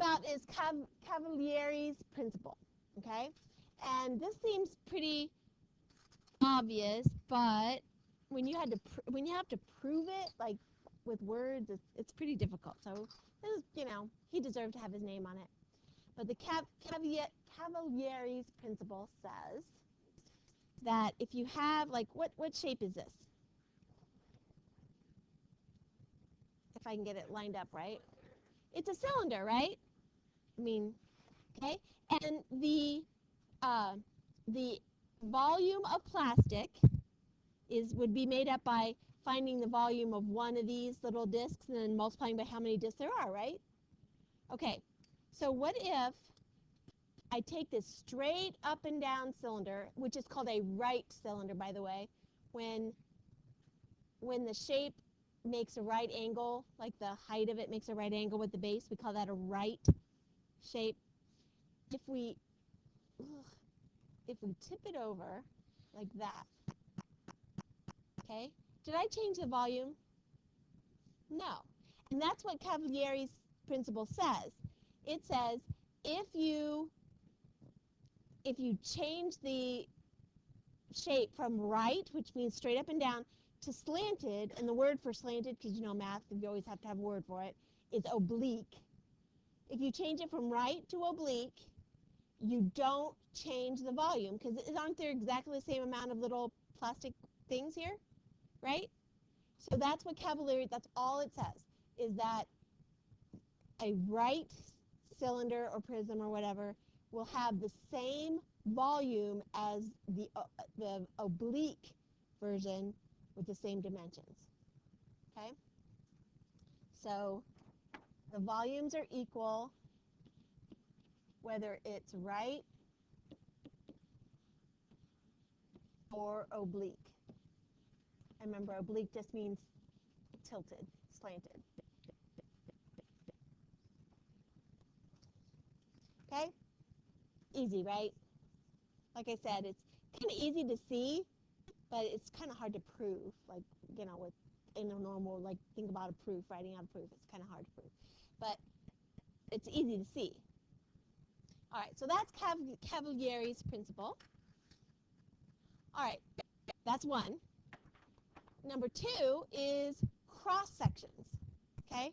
about is Cavalieri's principle, okay? And this seems pretty obvious, but when you have to prove it, like with words, it's pretty difficult. So this is, he deserved to have his name on it. But the Cavalieri's principle says that if you have, like, what shape is this? If I can get it lined up right. It's a cylinder, right? I mean, okay. And the volume of plastic would be made up by finding the volume of one of these little discs and then multiplying by how many discs there are, right? Okay, so what if I take this straight up and down cylinder, which is called a right cylinder, by the way, when the shape makes a right angle, like the height of it makes a right angle with the base, we call that a right shape. If we tip it over like that, okay, did I change the volume? No. And that's what Cavalieri's principle says. It says if you change the shape from right, which means straight up and down, to slanted, and the word for slanted, because you know math, you always have to have a word for it, is oblique. If you change it from right to oblique, you don't change the volume, because aren't there exactly the same amount of little plastic things here, right? So that's what Cavalieri, that's all it says, is that a right cylinder or prism or whatever will have the same volume as the oblique version with the same dimensions. Okay? So the volumes are equal whether it's right or oblique. And remember, oblique just means tilted, slanted. Okay? Easy, right? Like I said, it's kind of easy to see, but it's kind of hard to prove. Like, with in a normal, like, think about a proof, writing out a proof, it's kind of hard to prove. But it's easy to see. All right, so that's Cavalieri's principle. All right, that's one. Number two is cross sections. Okay?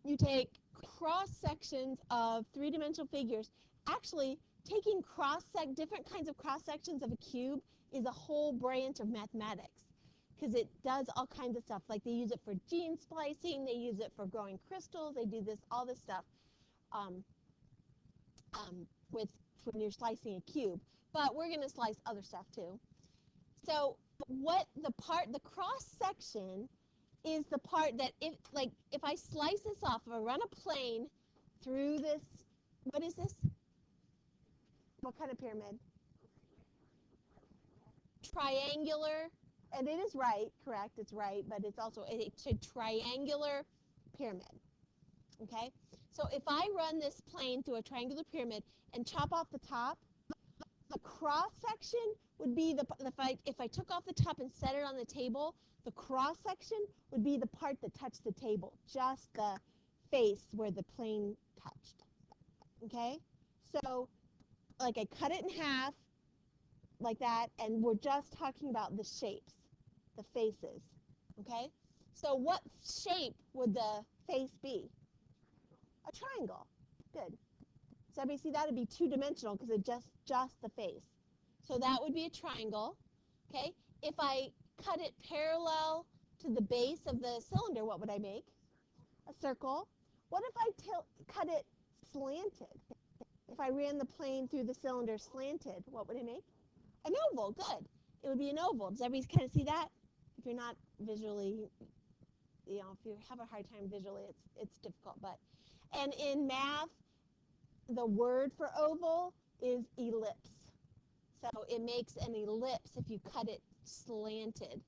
You take cross sections of three-dimensional figures. Actually, taking different kinds of cross sections of a cube is a whole branch of mathematics, because it does all kinds of stuff. Like they use it for gene splicing, they use it for growing crystals, they do all this stuff with when you're slicing a cube. But we're going to slice other stuff too. So the cross section is the part that if I slice this off, if I run a plane through this, what is this? What kind of pyramid? Triangular, and it is right, correct, it's right, but it's also a triangular pyramid. Okay? So if I run this plane through a triangular pyramid and chop off the top, the cross section would be if I took off the top and set it on the table, the cross section would be the part that touched the table, just the face where the plane touched. Okay? So like I cut it in half like that, and we're just talking about the shapes, the faces. Okay? So what shape would the face be? A triangle. Good. So everybody see that would be two-dimensional because it's just the face. So that would be a triangle. Okay? If I cut it parallel to the base of the cylinder, what would I make? A circle. What if I cut it slanted? If I ran the plane through the cylinder slanted, what would it make? An oval. Good. It would be an oval. Does everybody kind of see that? If you're not visually, if you have a hard time visually, it's difficult. And in math, the word for oval is ellipse. So it makes an ellipse if you cut it slanted.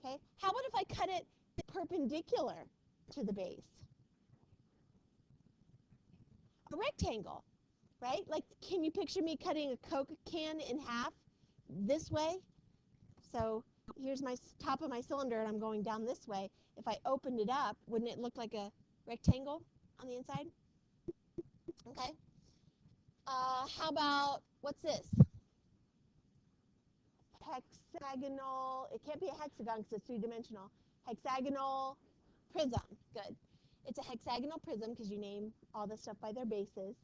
Okay? How about if I cut it perpendicular to the base? A rectangle, right? Like, can you picture me cutting a Coke can in half this way? So here's my top of my cylinder, and I'm going down this way. If I opened it up, wouldn't it look like a rectangle on the inside? Okay. How about, what's this? Hexagonal. It can't be a hexagon because it's three-dimensional. Hexagonal prism. Good. It's a hexagonal prism because you name all the stuff by their bases.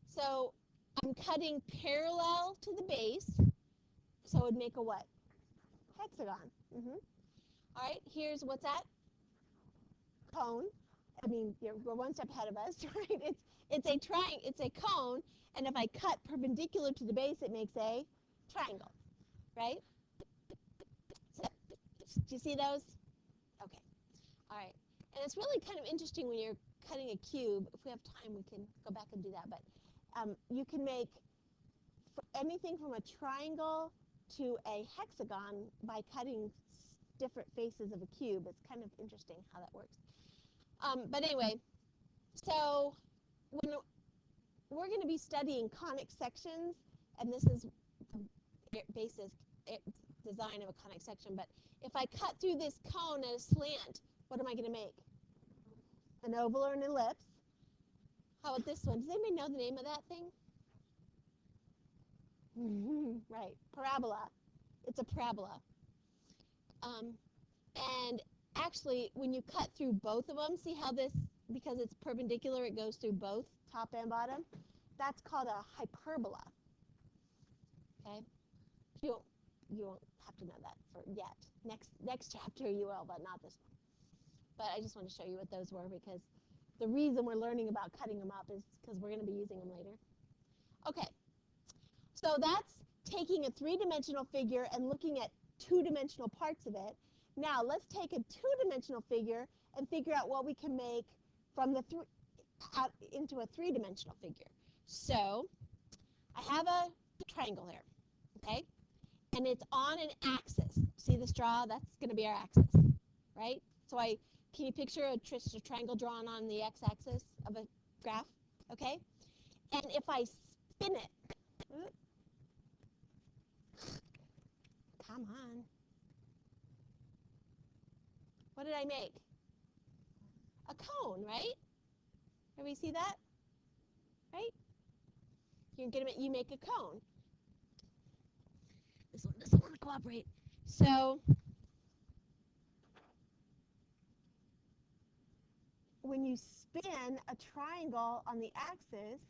So I'm cutting parallel to the base, so it would make a what? Hexagon. All right, here's what's that? Cone. I mean, you're one step ahead of us, right? It's a cone, and if I cut perpendicular to the base, it makes a triangle, right? So, do you see those? Okay. All right. And it's really kind of interesting when you're cutting a cube. If we have time, we can go back and do that. But you can make anything from a triangle to a hexagon by cutting different faces of a cube. It's kind of interesting how that works. But anyway, so when we're going to be studying conic sections, and this is the basic design of a conic section, but if I cut through this cone at a slant, what am I going to make? An oval or an ellipse. How about this one? Does anybody know the name of that thing? Right, parabola. It's a parabola. And actually, when you cut through both of them, see how this, because it's perpendicular, it goes through both top and bottom? That's called a hyperbola. Okay? You won't have to know that for yet. Next chapter you will, but not this one. But I just want to show you what those were, because the reason we're learning about cutting them up is because we're going to be using them later. Okay, so that's taking a three-dimensional figure and looking at two-dimensional parts of it. Now let's take a two-dimensional figure and figure out what we can make from the out into a three-dimensional figure. So I have a triangle here, okay? And it's on an axis. See this draw? That's going to be our axis, right? So can you picture a triangle drawn on the x-axis of a graph? Okay? And if I spin it, come on. What did I make? A cone, right? Everybody see that? Right? You make a cone. This one doesn't want to cooperate. So when you spin a triangle on the axis,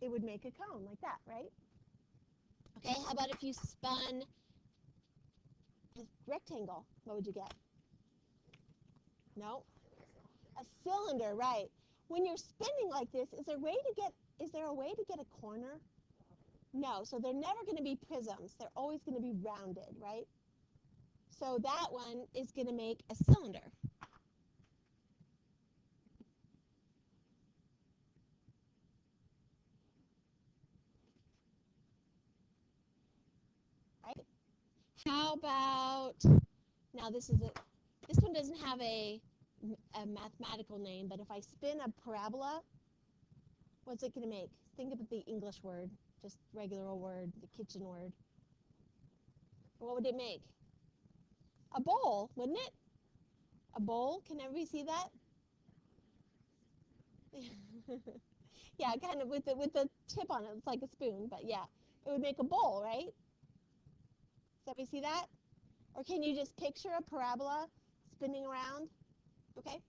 it would make a cone like that, right? Okay, how about if you spun a rectangle? What would you get? No? A cylinder, right. When you're spinning like this, is there a way to get a corner? No, so they're never going to be prisms. They're always going to be rounded, right? So that one is going to make a cylinder. Right? How about, now this one doesn't have a mathematical name, but if I spin a parabola, what's it going to make? Think of the English word, just regular old word, the kitchen word. What would it make? A bowl, wouldn't it? A bowl? Can everybody see that? Yeah, kind of with the tip on it. It's like a spoon, but yeah, it would make a bowl, right? Does everybody see that? Or can you just picture a parabola spinning around? Okay.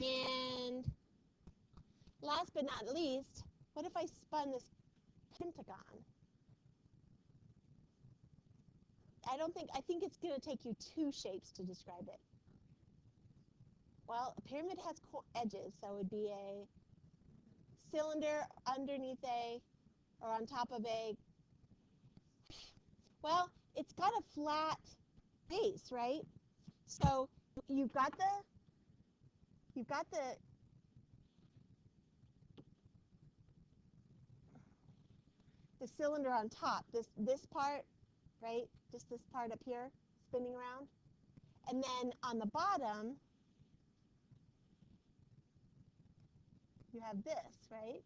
And last but not least, what if I spun this pentagon? I think it's going to take you two shapes to describe it. Well, a pyramid has edges, so it would be a cylinder underneath or on top of well, it's got a flat base, right? So you've got the cylinder on top, this part, right? Just this part up here spinning around. And then on the bottom, you have this, right?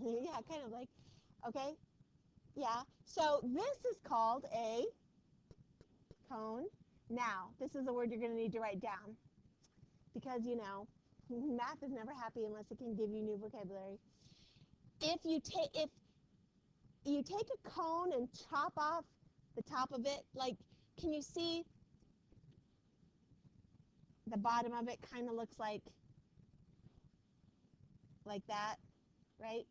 Yeah, kind of like, okay? Yeah, so this is called a cone. Now, this is a word you're going to need to write down because, Math is never happy unless it can give you new vocabulary. If you take a cone and chop off the top of it, like, can you see the bottom of it kind of looks like that, right?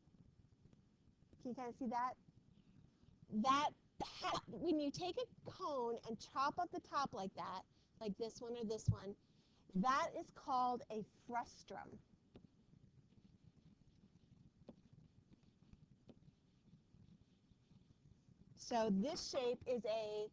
Can you kind of see that? When you take a cone and chop up the top like that, like this one or this one, that is called a frustrum. So this shape is a